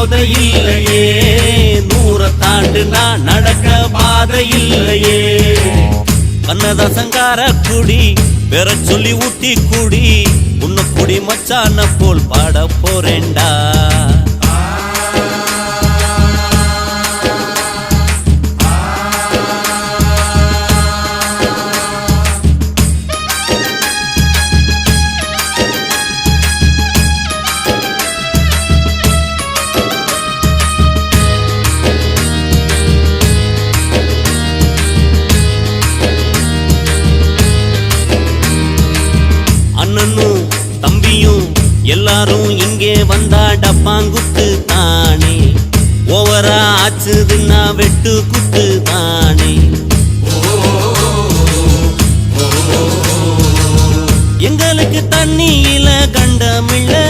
போதை இல்லையே, 100 தாண்டு நான் நடக்க பாதை இல்லையே. கண்ணதாசங்கார குடி பெற சொல்லி ஊட்டி குடி, உன்ன குடி மச்சான போல் பாட போறேன்டா. அண்ணனும் தம்பியும் எல்லாரும் இங்கே வந்தா டப்பாங்குத்து தானே, ஓவரா ஆச்சுதுன்னா வெட்டு குத்து தானே. எங்களுக்கு தண்ணியில கண்டமில்ல